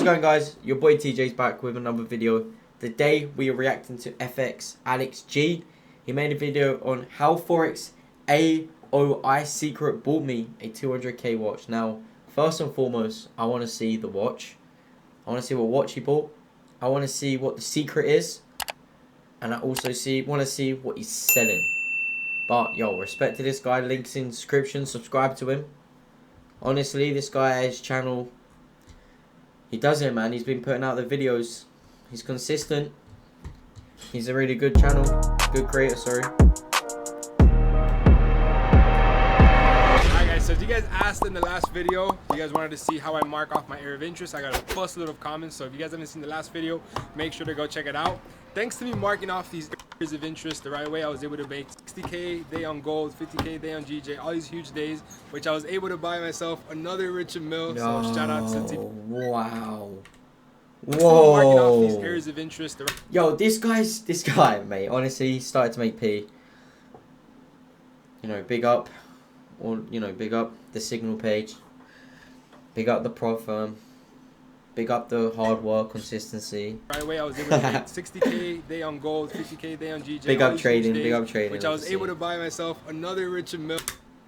How's it going, guys? Your boy TJ's back with another video. Today we are reacting to FXALEXG. He made a video on how Forex AOI secret bought me a 200k watch. Now, first and foremost, I want to see the watch. I want to see what watch he bought. I want to see what the secret is. And I also want to see what he's selling. But, yo, respect to this guy. Links in the description. Subscribe to him. Honestly, this guy's channel, he does it, man. He's been putting out the videos. He's consistent. He's a really good channel. Good creator, sorry. Alright guys, so you guys asked in the last video, you guys wanted to see how I mark off my area of interest. I got a busload of comments, so if you guys haven't seen the last video, make sure to go check it out. Thanks to me marking off these areas of interest the right way, I was able to make 60k day on gold, 50k day on GJ, all these huge days, which I was able to buy myself another Richard Mill. So shout out to wow. Whoa. Marking off these areas of interest. Yo, this guy, mate, honestly, he started to make P. You know, big up, or big up the signal page. Big up the pro firm. Big up the hard work, consistency. Right away, I was able to make 60k day on gold, 50k day on GJ. Big up trading, which I was able to buy myself another Richard Mill.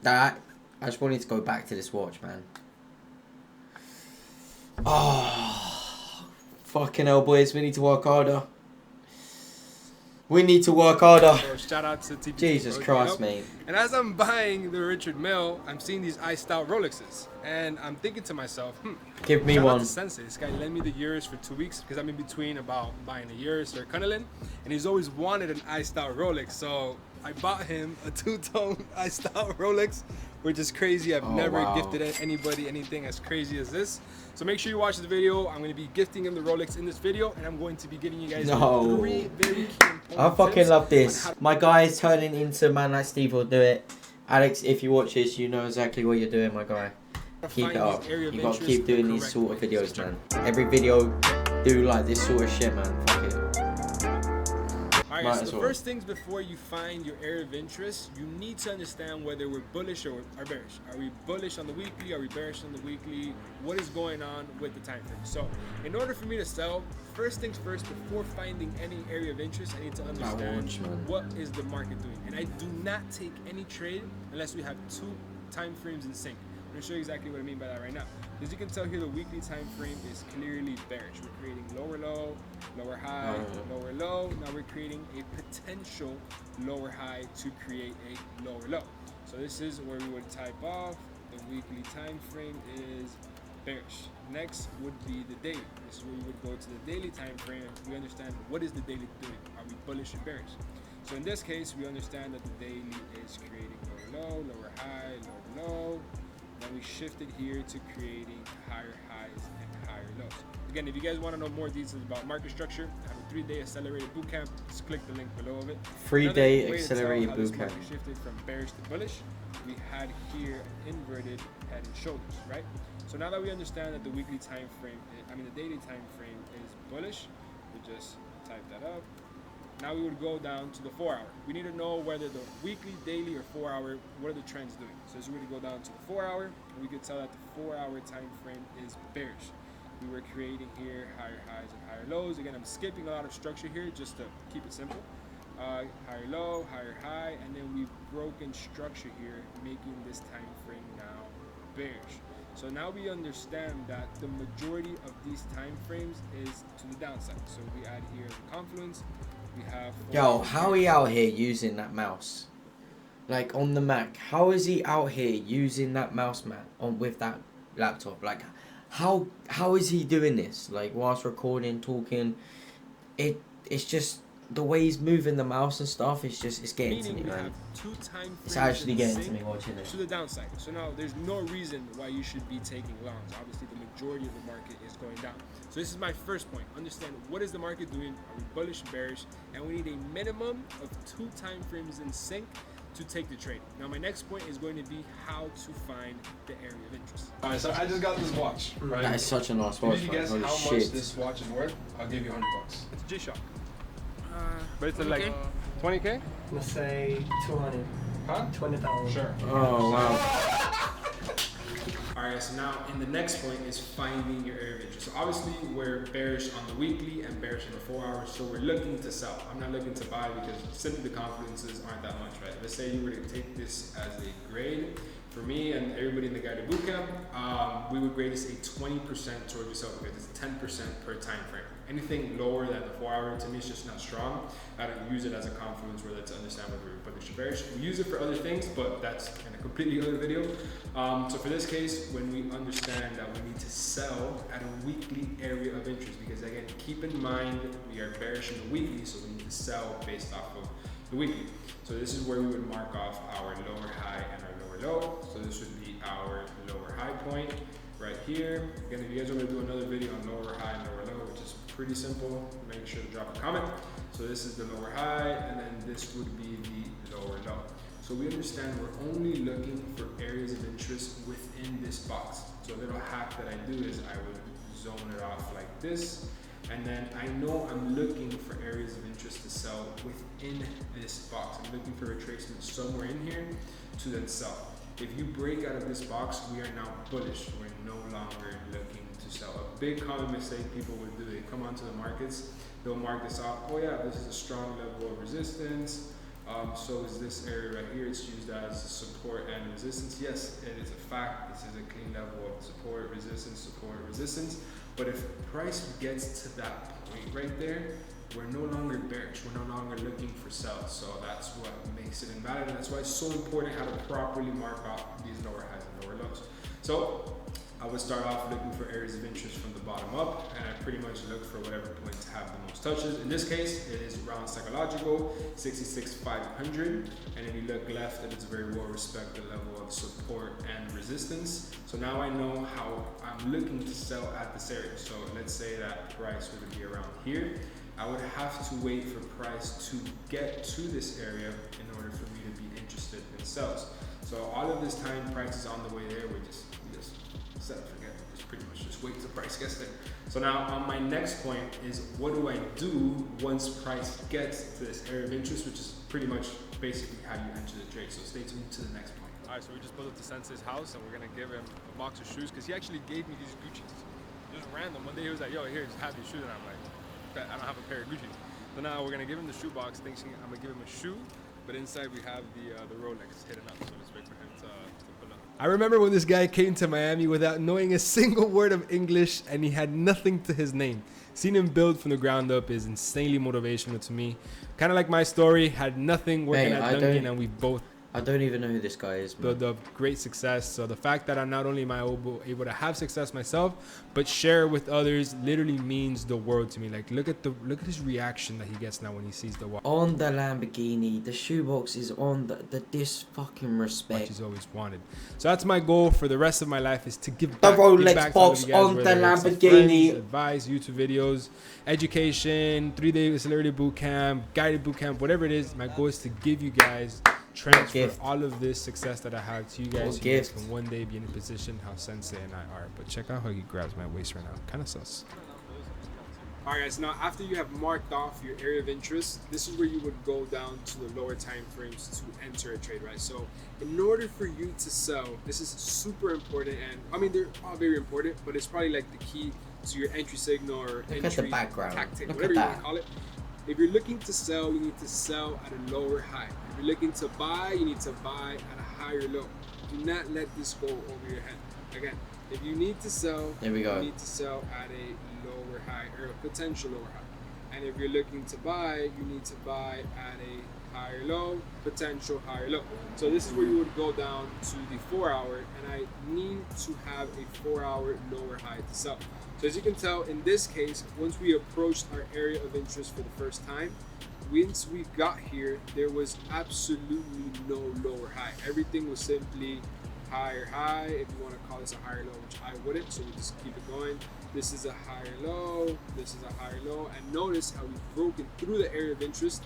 I just wanted to go back to this watch, man. Oh, fucking hell, boys, we need to work harder. We need to work harder. So shout out to TP. Jesus Christ, mate. And as I'm buying the Richard Mill, I'm seeing these iced out Rolexes. And I'm thinking to myself, give me shout one. Out to Sensei. This guy lent me the Urus for 2 weeks because I'm in between about buying a Urus or Cunilin. And he's always wanted an iced out Rolex. So I bought him a two-tone iced out Rolex, which is crazy. I've never gifted anybody anything as crazy as this. So make sure you watch the video. I'm going to be gifting him the Rolex in this video, and I'm going to be giving you guys 3 very key I fucking love this. My guy is turning into man like Steve will do it. Alex, if you watch this, you know exactly what you're doing, my guy. Keep it up. You gotta keep doing these sort of videos, man. Every video, do like this sort of shit, man. Fuck it. Alright, so the first things before you find your area of interest, you need to understand whether we're bullish or bearish. Are we bullish on the weekly? Are we bearish on the weekly? What is going on with the time frame? So, in order for me to sell, first things first, before finding any area of interest, I need to understand what is the market doing. And I do not take any trade unless we have 2 time frames in sync. I'm going to show you exactly what I mean by that right now. As you can tell here, the weekly time frame is clearly bearish. We're creating lower low, lower high, lower low. Now we're creating a potential lower high to create a lower low. So this is where we would type off. The weekly time frame is bearish. Next would be the daily. This is where we would go to the daily time frame. We understand what is the daily doing. Are we bullish or bearish? So in this case, we understand that the daily is creating lower low, lower high, lower low. Then we shifted here to creating higher highs and higher lows. Again, if you guys want to know more details about market structure, I have a 3-day accelerated bootcamp. Just click the link below of it. 3-day accelerated bootcamp. Shifted from bearish to bullish. We had here inverted head and shoulders, right? So now that we understand that the weekly time frame, the daily time frame is bullish, we just type that up. Now we would go down to the 4-hour. We need to know whether the weekly, daily, or 4-hour, what are the trends doing? So as we would go down to the 4-hour, and we could tell that the 4-hour time frame is bearish. We were creating here higher highs and higher lows. Again, I'm skipping a lot of structure here just to keep it simple. Higher low, higher high, and then we've broken structure here, making this time frame now bearish. So now we understand that the majority of these time frames is to the downside. So we add here the confluence. We have yo, how are he out here using that mouse? Like on the Mac, how is he out here using that mouse, man, with that laptop? Like, how is he doing this? Like whilst recording, talking, it's just the way he's moving the mouse and stuff. It's getting to me, man. It's actually getting to me watching it. To the downside. So now there's no reason why you should be taking longs. Obviously, the majority of the market is going down. So this is my first point. Understand what is the market doing? Are we bullish, bearish? And we need a minimum of 2 time frames in sync to take the trade. Now my next point is going to be how to find the area of interest. Alright, so I just got this watch, right? That is such a nice watch, If you man. guess Holy how shit. much this watch is worth, I'll give you $100. It's G-Shock. But it's like 20K? Let's say 200. Huh? 20,000. Sure. Oh wow. All right, so now in the next point is finding your area of interest. So obviously we're bearish on the weekly and bearish on the 4 hours, so we're looking to sell. I'm not looking to buy because simply the confidences aren't that much, right? Let's say you were to take this as a grade. For me and everybody in the guided bootcamp, we would grade this a 20% towards yourself because it's 10% per time frame. Anything lower than the 4 hour to me is just not strong. I don't use it as a confluence where to understand whether we're bullish or bearish. We use it for other things, but that's in a completely other video. So for this case, when we understand that we need to sell at a weekly area of interest, because again, keep in mind we are bearish in the weekly, so we need to sell based off of the weekly. So this is where we would mark off our lower high and our lower low. So this would be our lower high point right here. Again, if you guys want to do another video on lower high and lower low, which is pretty simple, make sure to drop a comment. So this is the lower high, and then this would be the lower low. So we understand we're only looking for areas of interest within this box. So a little hack that I do is I would zone it off like this. And then I know I'm looking for areas of interest to sell within this box. I'm looking for retracement somewhere in here to then sell. If you break out of this box, we are now bullish. We're no longer looking to sell. A big common mistake people would do, they come onto the markets, they'll mark this off. Oh yeah, this is a strong level of resistance. So is this area right here, it's used as support and resistance. Yes, it is a fact. This is a clean level of support, resistance. But if price gets to that point right there, we're no longer bearish. We're no longer looking for sells. So that's what makes it invalid. And that's why it's so important how to properly mark off these lower highs and lower lows. So I would start off looking for areas of interest from the bottom up, and I pretty much look for whatever points have the most touches. In this case, it is round psychological, 66,500, and if you look left, it's a very well respected level of support and resistance. So now I know how I'm looking to sell at this area. So let's say that price would be around here. I would have to wait for price to get to this area in order for me to be interested in sells. So all of this time, price is on the way there. We just set and forget. Just pretty much just wait till price gets there. So now on my next point is what do I do once price gets to this area of interest, which is pretty much basically how you enter the trade. So stay tuned to the next point. All right, so we just pulled up to Sensei's house and we're gonna give him a box of shoes because he actually gave me these Gucci's. Just random. One day he was like, yo, here, just have these shoes. And I'm like, I don't have a pair of Gucci's. So now we're gonna give him the shoe box, thinking I'm gonna give him a shoe, but inside we have the Rolex hidden up. So let's wait for him to pull up. I remember when this guy came to Miami without knowing a single word of English and he had nothing to his name. Seeing him build from the ground up is insanely motivational to me. Kind of like my story, had nothing working at Dunkin' and we both I don't even know who this guy is. Build up great success. So the fact that I'm not only able to have success myself, but share with others literally means the world to me. Like look at his reaction that he gets now when he sees the watch. On the Lamborghini, the shoebox is on the this fucking respect. Which he's always wanted. So that's my goal for the rest of my life is to give the back. Rolex box on the Lamborghini. Friends, advice, YouTube videos, education, 3-day celebrity bootcamp, guided bootcamp, whatever it is. My goal is to give you guys transfer all of this success that I have to you guys. So you guys can one day be in a position how Sensei and I are. But check out how he grabs my waist right now. Kind of sus. Alright guys, now after you have marked off your area of interest, this is where you would go down to the lower time frames to enter a trade, right? So in order for you to sell, this is super important, and I mean they're all very important, but it's probably like the key to your entry signal or entry tactic, whatever you want to call it. If you're looking to sell, you need to sell at a lower high. If you're looking to buy, you need to buy at a higher low. Do not let this go over your head. Again, if you need to sell, you need to sell at a lower high or a potential lower high. And if you're looking to buy, you need to buy at a higher low, potential higher low. So this is where you would go down to the 4 hour, and I need to have a 4 hour lower high to sell. So as you can tell, in this case, once we approached our area of interest for the first time, once we got here, there was absolutely no lower high. Everything was simply higher high, if you want to call this a higher low, which I wouldn't, so we just keep it going. This is a higher low, this is a higher low, and notice how we've broken through the area of interest,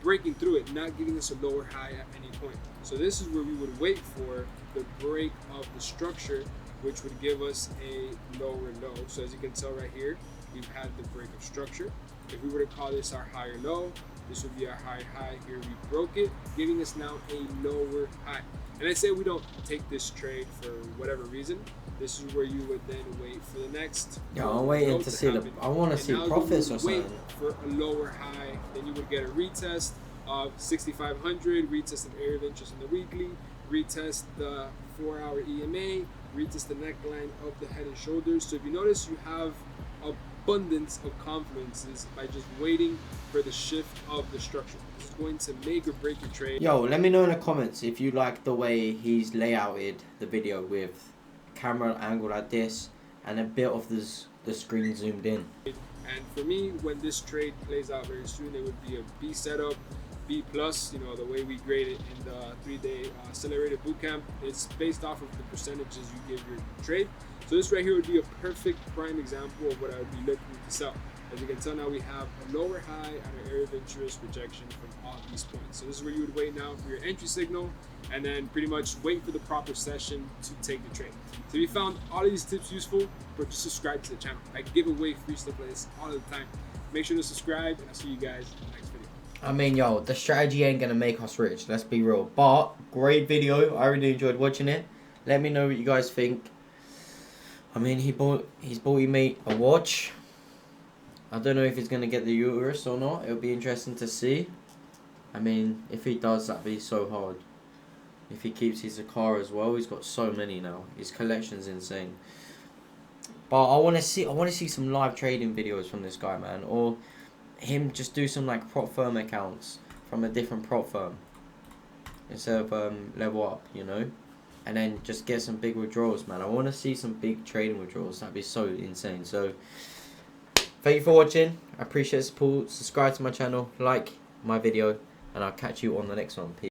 breaking through it, not giving us a lower high at any point. So this is where we would wait for the break of the structure, which would give us a lower low. So as you can tell right here, we've had the break of structure. If we were to call this our higher low, this would be our higher high. Here we broke it, giving us now a lower high. And I say we don't take this trade for whatever reason. This is where you would then wait for the next. Yeah, I'm waiting to see I want to see profits or something. For a lower high, then you would get a retest of 6,500, retest an area of interest in the weekly, retest the 4-hour EMA, retest the neckline of the head and shoulders. So if you notice, you have abundance of confluences by just waiting for the shift of the structure. It's going to make or break your trade. Yo, let me know in the comments if you like the way he's layouted the video with camera angle like this and a bit of the screen zoomed in. And for me, when this trade plays out very soon, it would be a B setup, B plus, you know, the way we grade it in the 3-day accelerated bootcamp. It's based off of the percentages you give your trade. So this right here would be a perfect prime example of what I would be looking to sell. As you can tell now, we have a lower high and an area of interest rejection from all these points. So this is where you would wait now for your entry signal and then pretty much wait for the proper session to take the trade. So if you found all of these tips useful, just subscribe to the channel. I give away free stuff like this all the time. Make sure to subscribe, and I'll see you guys in the next video. I mean, yo, the strategy ain't gonna make us rich, let's be real. But great video, I really enjoyed watching it. Let me know what you guys think. I mean, he's bought me a watch. I don't know if he's gonna get the Urus or not. It'll be interesting to see. I mean, if he does, that'd be so hard. If he keeps his car as well, he's got so many now. His collection's insane. But I want to see some live trading videos from this guy, man, or him just do some like prop firm accounts from a different prop firm instead of level up, you know, and then just get some big withdrawals, man. I want to see some big trading withdrawals. That'd be so insane. So thank you for watching. I appreciate the support. Subscribe to my channel, like my video, and I'll catch you on the next one. Peace.